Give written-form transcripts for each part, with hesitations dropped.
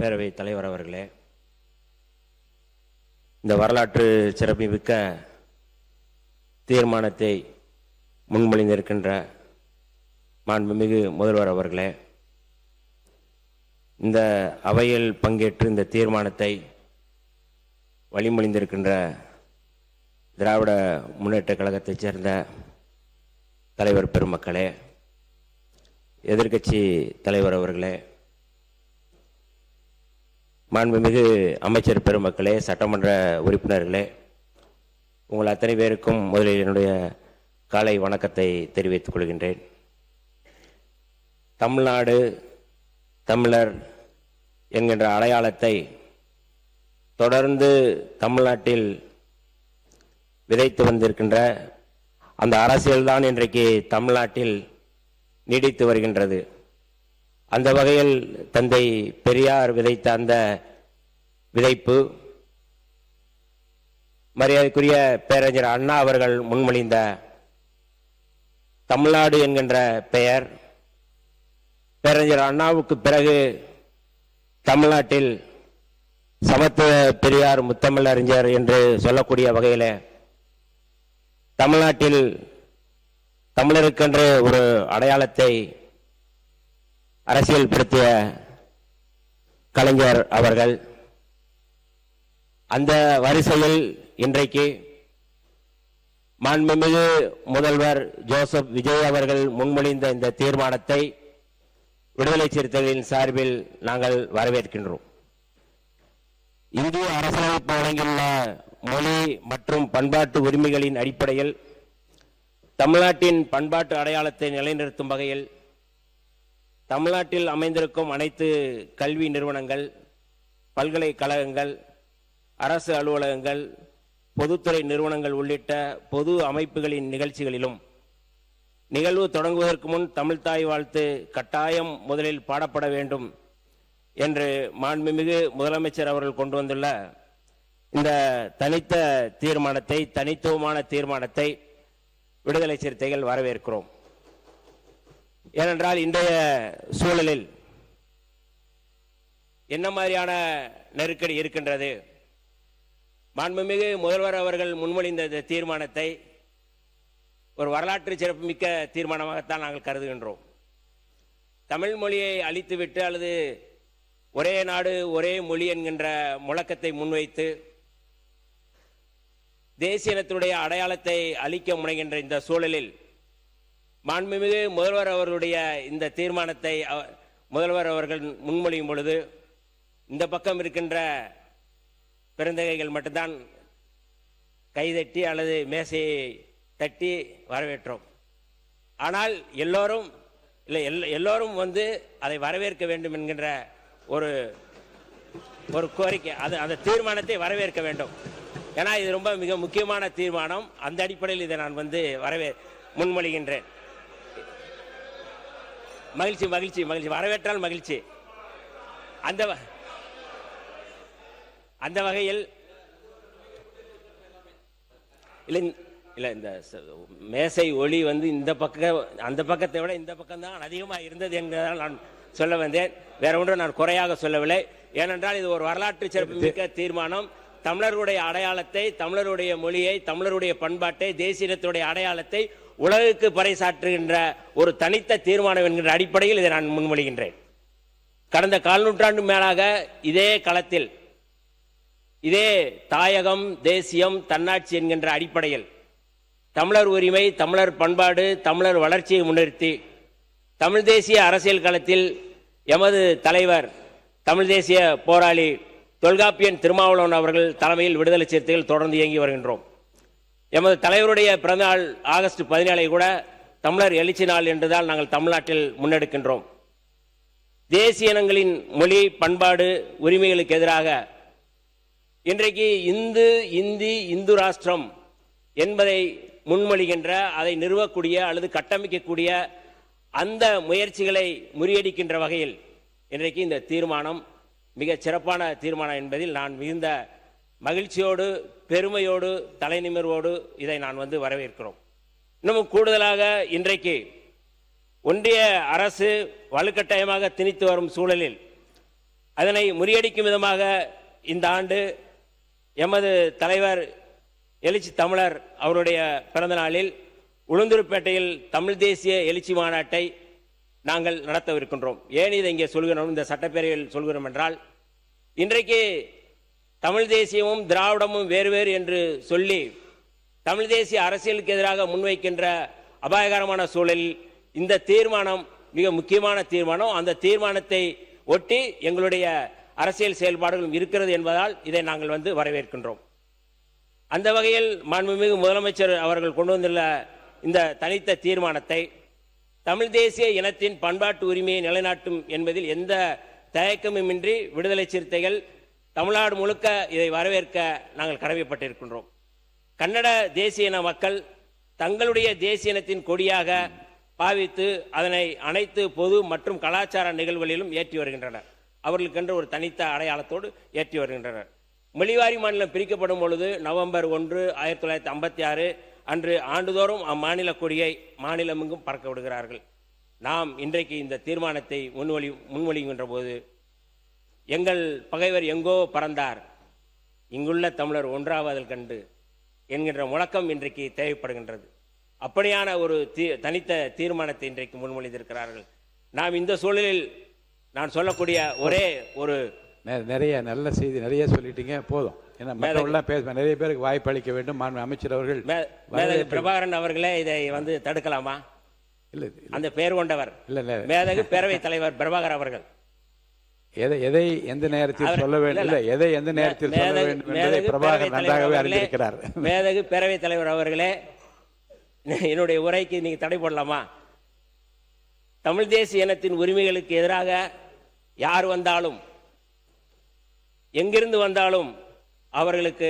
பேரவைத் தலைவர் அவர்களே, இந்த வரலாற்று சிறப்புமிக்க தீர்மானத்தை முன்மொழிந்திருக்கின்ற மாண்புமிகு முதல்வர் அவர்களே, இந்த அவையில் பங்கேற்று இந்த தீர்மானத்தை வழிமொழிந்திருக்கின்ற திராவிட முன்னேற்ற கழகத்தைச் சேர்ந்த தலைவர் பெருமக்களே, எதிர்க்கட்சி தலைவர் அவர்களே, மாண்புமிகு அமைச்சர் பெருமக்களே, சட்டமன்ற உறுப்பினர்களே, உங்கள் அத்தனை பேருக்கும் முதலில் என்னுடைய காலை வணக்கத்தை தெரிவித்துக் கொள்கின்றேன். தமிழ்நாடு, தமிழர் என்கின்ற அடையாளத்தை தொடர்ந்து தமிழ்நாட்டில் விதைத்து வந்திருக்கின்ற அந்த அரசியல்தான் இன்றைக்கு தமிழ்நாட்டில் நீடித்து வருகின்றது. அந்த வகையில் தந்தை பெரியார் விதைத்த அந்த விதைப்பு, மரியாதைக்குரிய பேரறிஞர் அண்ணா அவர்கள் முன்மொழிந்த தமிழ்நாடு என்கின்ற பெயர், பேரறிஞர் அண்ணாவுக்கு பிறகு தமிழ்நாட்டில் சமத்துவ பெரியார் முத்தமிழறிஞர் என்று சொல்லக்கூடிய வகையில் தமிழ்நாட்டில் தமிழருக்கென்று ஒரு அடையாளத்தை அரசியல்படுத்திய கலைஞர் அவர்கள், அந்த வரிசையில் இன்றைக்கு மாண்புமிகு முதல்வர் ஜோசப் விஜய் அவர்கள் முன்மொழிந்த இந்த தீர்மானத்தை விடுதலை சிறுத்தைகளின் சார்பில் நாங்கள் வரவேற்கின்றோம். இந்திய அரசியலமைப்பு வழங்கியுள்ள மொழி மற்றும் பண்பாட்டு உரிமைகளின் அடிப்படையில் தமிழ்நாட்டின் பண்பாட்டு அடையாளத்தை நிலைநிறுத்தும் வகையில் தமிழ்நாட்டில் அமைந்திருக்கும் அனைத்து கல்வி நிறுவனங்கள், பல்கலைக்கழகங்கள், அரசு அலுவலகங்கள், பொதுத்துறை நிறுவனங்கள் உள்ளிட்ட பொது அமைப்புகளின் நிகழ்ச்சிகளிலும் நிகழ்வு தொடங்குவதற்கு முன் தமிழ்தாய் வாழ்த்து கட்டாயம் முதலில் பாடப்பட வேண்டும் என்று மாண்புமிகு முதலமைச்சர் அவர்கள் கொண்டு வந்துள்ள இந்த தனித்துவமான தீர்மானத்தை விடுதலை சிறுத்தைகள் வரவேற்கிறோம். ஏனென்றால் இன்றைய சூழலில் என்ன மாதிரியான நெருக்கடி இருக்கின்றது? மாண்புமிகு முதல்வர் அவர்கள் முன்மொழிந்த இந்த தீர்மானத்தை ஒரு வரலாற்று சிறப்புமிக்க தீர்மானமாகத்தான் நாங்கள் கருதுகின்றோம். தமிழ் மொழியை அழித்துவிட்டு அல்லது ஒரே நாடு ஒரே மொழி என்கின்ற முழக்கத்தை முன்வைத்து தேசிய இனத்தினுடைய அடையாளத்தை அழிக்க முனைகின்ற இந்த சூழலில் மாண்புமிகு முதல்வர் அவர்களுடைய இந்த தீர்மானத்தை முதல்வர் அவர்கள் முன்மொழியும் பொழுது இந்த பக்கம் இருக்கின்ற பெருந்தகைகள் மட்டும்தான் கைதட்டி அல்லது மேசையை தட்டி வரவேற்றோம். ஆனால் எல்லோரும் வந்து அதை வரவேற்க வேண்டும் என்கின்ற ஒரு கோரிக்கை, அந்த தீர்மானத்தை வரவேற்க வேண்டும். ஏன்னா இது ரொம்ப மிக முக்கியமான தீர்மானம். அந்த அடிப்படையில் இதை நான் வந்து முன்மொழிகின்றேன். மகிழ்ச்சி மகிழ்ச்சி மகிழ்ச்சி, வரவேற்றால் மகிழ்ச்சி. அந்த வகையில் இல்லை இந்த மேசை ஒளி வந்து இந்த பக்கம் அந்த பக்கத்தை விட இந்த பக்கம் தான் அதிகமாக இருந்தது என்பதால் நான் சொல்ல வந்தேன். வேற ஒன்றும் நான் குறையாக சொல்லவில்லை. ஏனென்றால் இது ஒரு வரலாற்று சிறப்புமிக்க தீர்மானம். தமிழருடைய அடையாளத்தை, தமிழருடைய மொழியை, தமிழருடைய பண்பாட்டை, தேசிய இனத்துடைய அடையாளத்தை உலகுக்கு பறைசாற்றுகின்ற ஒரு தனித்த தீர்மானம் என்கின்ற அடிப்படையில் இதை நான் முன்மொழிகின்றேன். கடந்த 4 நூற்றாண்டு மேலாக இதே களத்தில் இதே தாயகம், தேசியம், தன்னாட்சி என்கின்ற அடிப்படையில் தமிழர் உரிமை, தமிழர் பண்பாடு, தமிழர் வளர்ச்சியை முன்னிறுத்தி தமிழ் தேசிய அரசியல் களத்தில் எமது தலைவர் தமிழ் தேசிய போராளி தொல்காப்பியன் திருமாவளவன் அவர்கள் தலைமையில் விடுதலை சிறுத்தைகள் தொடர்ந்து இயங்கி வருகின்றோம். எமது தலைவருடைய பிறந்தநாள் ஆகஸ்ட் 17 கூட தமிழர் எழுச்சி நாள் என்றுதான் நாங்கள் தமிழ்நாட்டில் முன்னெடுக்கின்றோம். தேசிய இனங்களின் மொழி, பண்பாடு, உரிமைகளுக்கு எதிராக இன்றைக்கு இந்து ராஷ்டிரம் என்பதை முன்மொழிகின்ற, அதை நிறுவக்கூடிய அல்லது கட்டமைக்கக்கூடிய அந்த முயற்சிகளை முறியடிக்கின்ற வகையில் இன்றைக்கு இந்த தீர்மானம் மிக சிறப்பான தீர்மானம் என்பதில் நான் மிகுந்த மகிழ்ச்சியோடு, பெருமையோடு, தலைநிமிர்வோடு இதை நான் வந்து வரவேற்கிறோம். இன்னும் கூடுதலாக இன்றைக்கு ஒன்றிய அரசு வலுக்கட்டாயமாக திணித்து வரும் சூழலில் அதனை முறியடிக்கும் விதமாக இந்த ஆண்டு எமது தலைவர் எழுச்சி தமிழர் அவருடைய பிறந்த நாளில் உளுந்தூர்பேட்டையில் தமிழ் தேசிய எழுச்சி மாநாட்டை நாங்கள் நடத்தவிருக்கின்றோம். ஏன் இதை இங்கே சொல்கிறோம், இந்த சட்டப்பேரவையில் சொல்கிறோம் என்றால், இன்றைக்கு தமிழ் தேசியமும் திராவிடமும் வேறு வேறு என்று சொல்லி தமிழ் தேசிய அரசியலுக்கு எதிராக முன்வைக்கின்ற அபாயகரமான சூழலில் இந்த தீர்மானம் மிக முக்கியமான தீர்மானம். அந்த தீர்மானத்தை ஒட்டி எங்களுடைய அரசியல் செயல்பாடுகளும் இருக்கிறது என்பதால் இதை நாங்கள் வரவேற்கின்றோம். அந்த வகையில் மாண்புமிகு முதலமைச்சர் அவர்கள் கொண்டு வந்துள்ள இந்த தனித்த தீர்மானத்தை தமிழ் தேசிய இனத்தின் பண்பாட்டு உரிமையை நிலைநாட்டும் என்பதில் எந்த தயக்கமுமின்றி விடுதலை சிறுத்தைகள் தமிழ்நாடு முழுக்க இதை வரவேற்க நாங்கள் கடமைப்பட்டிருக்கின்றோம். கன்னட தேசிய இன மக்கள் தங்களுடைய தேசிய இனத்தின் கொடியாக பாவித்து அதனை அனைத்து பொது மற்றும் கலாச்சார நிகழ்வுகளிலும் ஏற்றி வருகின்றனர். அவர்களுக்கென்று ஒரு தனித்த அடையாளத்தோடு ஏற்றி வருகின்றனர். மொழிவாரி மாநிலம் பிரிக்கப்படும் பொழுது நவம்பர் 1, 1956 அன்று ஆண்டுதோறும் அம்மாநில கொடியை மாநிலமெங்கும் பறக்க விடுகிறார்கள். நாம் இன்றைக்கு இந்த தீர்மானத்தை முன்மொழிகின்ற போது எங்கள் பகைவர் எங்கோ பறந்தார், இங்குள்ள தமிழர் ஒன்றாவதல் கண்டு என்கின்ற முழக்கம் இன்றைக்கு தேவைப்படுகின்றது. அப்படியான ஒரு தனித்த தீர்மானத்தை இன்றைக்கு முன்மொழிந்திருக்கிறார்கள். நாம் இந்த சூழலில் நான் சொல்லக்கூடிய ஒரே ஒரு நிறைய நல்ல செய்தி நிறைய சொல்லிட்டீங்க, போதும். ஏன்னா மற்றவர்கள்லாம் பேச நிறைய பேருக்கு வாய்ப்பு அளிக்க வேண்டும். மாண்பு அமைச்சர் அவர்கள் பிரபாகரன் அவர்களே இதை தடுக்கலாமா? இல்லை, அந்த பெயர் கொண்டவர் மேதகு பேரவைத் தலைவர் பிரபாகர் அவர்கள் எதை எந்த நேரத்தில் சொல்ல வேண்டும், இல்லை எதை எந்த நேரத்தில் சொல்ல வேண்டும் என்பதை பிரபாகர் நன்றாகவே அறிந்திருக்கிறார். மேதகு பேரவைத் தலைவர் அவர்களே, என்னுடைய உரைக்கு நீங்க தடை போடலாமா? தமிழ் தேசிய இனத்தின் உரிமைகளுக்கு எதிராக யார் வந்தாலும் எங்கிருந்து வந்தாலும் அவர்களுக்கு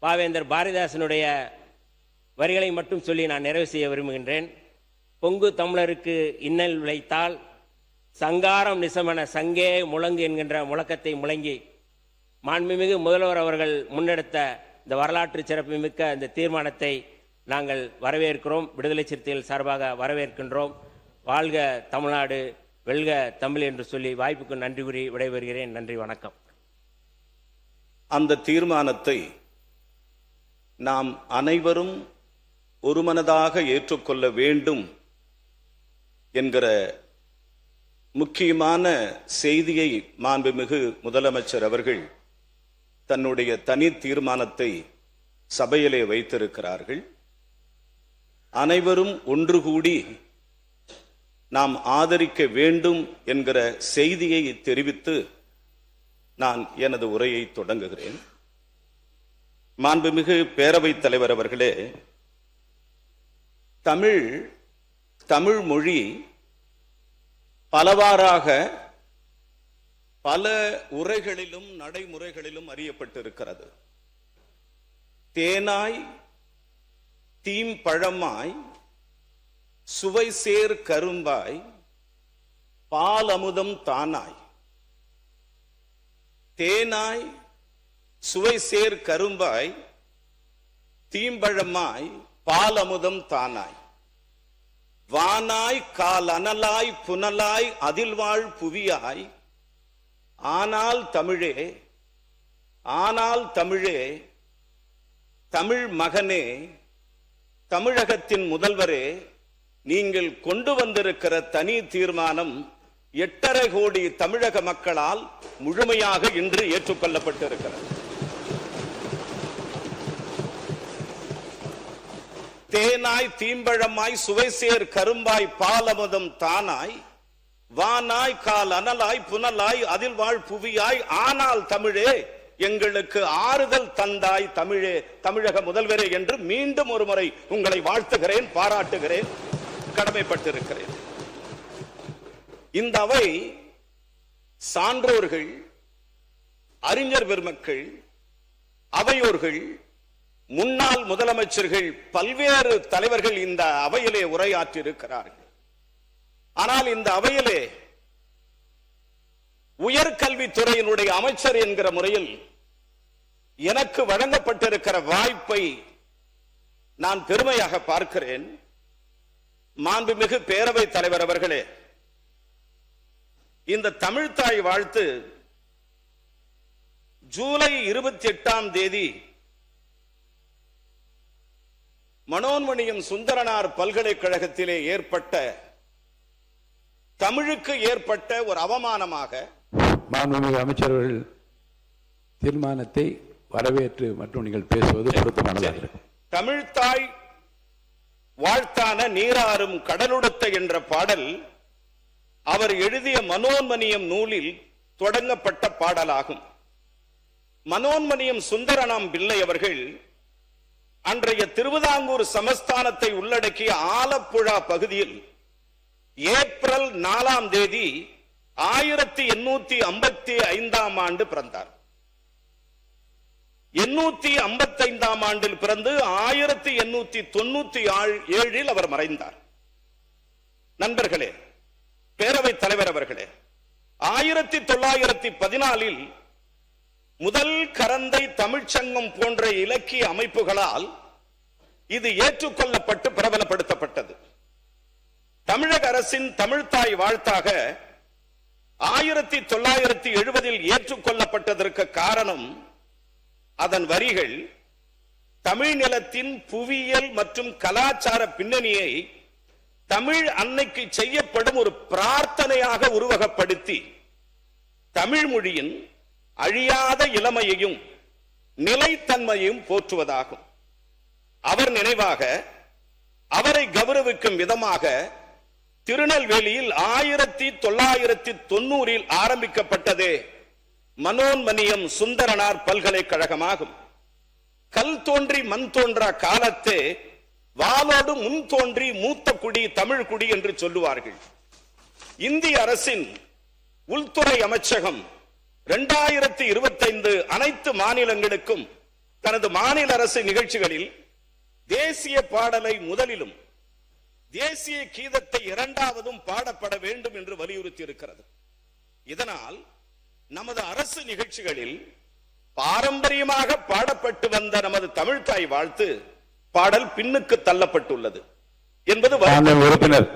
பாவேந்தர் பாரதிதாசனுடைய வரிகளை மட்டும் சொல்லி நான் நிறைவு செய்ய விரும்புகின்றேன். பொங்கு தமிழருக்கு இன்னல் விளைத்தால் சங்காரம் நிசமன சங்கே முழங்கு என்கின்ற முழக்கத்தை முழங்கி மாண்புமிகு முதல்வர் அவர்கள் முன்னெடுத்த இந்த வரலாற்று சிறப்புமிக்க இந்த தீர்மானத்தை நாங்கள் வரவேற்கிறோம். விடுதலை சிறுத்தைகள் சார்பாக வரவேற்கின்றோம். வாழ்க தமிழ்நாடு, வெல்க தமிழ் என்று சொல்லி வாய்ப்புக்கு நன்றி கூறி விடைபெறுகிறேன். நன்றி, வணக்கம். அந்த தீர்மானத்தை நாம் அனைவரும் ஒருமனதாக ஏற்றுக்கொள்ள வேண்டும் என்கிற முக்கியமான செய்தியை மாண்புமிகு முதலமைச்சர் அவர்கள் தன்னுடைய தனி தீர்மானத்தை சபையிலே வைத்திருக்கிறார்கள். அனைவரும் ஒன்று கூடி நாம் ஆதரிக்க வேண்டும் என்கிற செய்தியை தெரிவித்து நான் எனது உரையை தொடங்குகிறேன். மாண்புமிகு பேரவைத் தலைவர் அவர்களே, தமிழ் மொழி பலவாறாக பல உரைகளிலும் நடைமுறைகளிலும் அறியப்பட்டிருக்கிறது. தேனாய் தீம்பழமாய் சுவை சேர் கரும்பாய் பால் அமுதம் தானாய். தேனாய் சுவை சேர் கரும்பாய் தீம்பழமாய் பால் அமுதம் தானாய். வானாய் கால் அனலாய் புனலாய் அதில் வாழ் புவியாய். ஆனால் தமிழே, ஆனால் தமிழே, தமிழ் மகனே, தமிழகத்தின் முதல்வரே, நீங்கள் கொண்டு வந்திருக்கிற தனி தீர்மானம் 8.5 கோடி தமிழக மக்களால் முழுமையாக இன்று ஏற்றுக்கொள்ளப்பட்டிருக்கிறது. தேனாய் தீம்பழமாய் சுவைசேர் கரும்பாய் பாலமுதம் தானாய். வானாய் கால் அனலாய் புனலாய் அதில் வாழ் புவியாய். ஆனால் தமிழே, எங்களுக்கு ஆறுதல் தந்தாய் தமிழே, தமிழக முதல்வரே என்று மீண்டும் ஒரு முறை உங்களை வாழ்த்துகிறேன், பாராட்டுகிறேன், கடமைப்பட்டிருக்கிறேன். இந்த அவை சான்றோர்கள், அறிஞர் பெருமக்கள், அவையோர்கள், முன்னாள் முதலமைச்சர்கள், பல்வேறு தலைவர்கள் இந்த அவையிலே உரையாற்றி இருக்கிறார்கள். ஆனால் இந்த அவையிலே உயர்கல்வித்துறையினுடைய அமைச்சர் என்கிற முறையில் எனக்கு வழங்கப்பட்டிருக்கிற வாய்ப்பை நான் பெருமையாக பார்க்கிறேன். மாண்புமிகு பேரவைத் தலைவர் அவர்களே, இந்த தமிழ்த்தாய் வாழ்த்து ஜூலை 28ஆம் தேதி மனோன்மணியம் சுந்தரனார் பல்கலைக்கழகத்திலே ஏற்பட்ட தமிழுக்கு ஏற்பட்ட ஒரு அவமானமாக மாண்புமிகு அமைச்சர்கள் தீர்மானத்தை வரவேற்று மற்றும் நீங்கள் பேசுவது பொருத்தமானதாக இருக்கும். தமிழ்த்தாய் வாழ்த்தான நீராறும் கடலுடுத்த என்ற பாடல் அவர் எழுதிய மனோன்மணியம் நூலில் தொடங்கப்பட்ட பாடலாகும். மனோன்மணியம் சுந்தரனாம் பிள்ளை அவர்கள் அன்றைய திருவிதாங்கூர் சமஸ்தானத்தை உள்ளடக்கிய ஆலப்புழா பகுதியில் ஏப்ரல் 4ஆம் தேதி 1855ஆம் ஆண்டு பிறந்தார். 855ஆம் ஆண்டில் பிறந்து 1897 அவர் மறைந்தார். நண்பர்களே, பேரவைத் தலைவர் அவர்களே, 1914 முதல் கரந்தை தமிழ்ச்சங்கம் போன்ற இலக்கிய அமைப்புகளால் இது ஏற்றுக்கொள்ளப்பட்டு பிரபலப்படுத்தப்பட்டது. தமிழக அரசின் தமிழ்த்தாய் வாழ்த்தாக 1970 ஏற்றுக்கொள்ளப்பட்டதற்கு காரணம் அதன் வரிகள் தமிழ் நிலத்தின் புவியியல் மற்றும் கலாச்சார பின்னணியை தமிழ் அன்னைக்கு செய்யப்படும் ஒரு பிரார்த்தனையாக உருவகப்படுத்தி தமிழ் மொழியின் அழியாத இளமையையும் நிலைத்தன்மையையும் போற்றுவதாகும். அவர் நினைவாக அவரை கௌரவிக்கும் விதமாக திருநெல்வேலியில் 1990 ஆரம்பிக்கப்பட்டதே மனோன்மணியம் சுந்தரனார் பல்கலைக்கழகமாகும். கல் தோன்றி மண் தோன்றா காலத்தே வாளோடு முன் தோன்றி மூத்த குடி தமிழ் குடி என்று சொல்லுவார்கள். இந்திய அரசின் உள்துறை அமைச்சகம் 2025 அனைத்து மாநிலங்களுக்கும் தனது மாநில அரசு நிகழ்ச்சிகளில் தேசிய பாடலை முதலிலும் தேசிய கீதத்தை இரண்டாவதும் பாடப்பட வேண்டும் என்று வலியுறுத்தி இருக்கிறது. இதனால் நமது அரசு நிகழ்ச்சிகளில் பாரம்பரியமாக பாடப்பட்டு வந்த நமது தமிழ்த்தாய் வாழ்த்து பாடல் பின்னுக்கு தள்ளப்பட்டுள்ளது என்பது உறுப்பினர்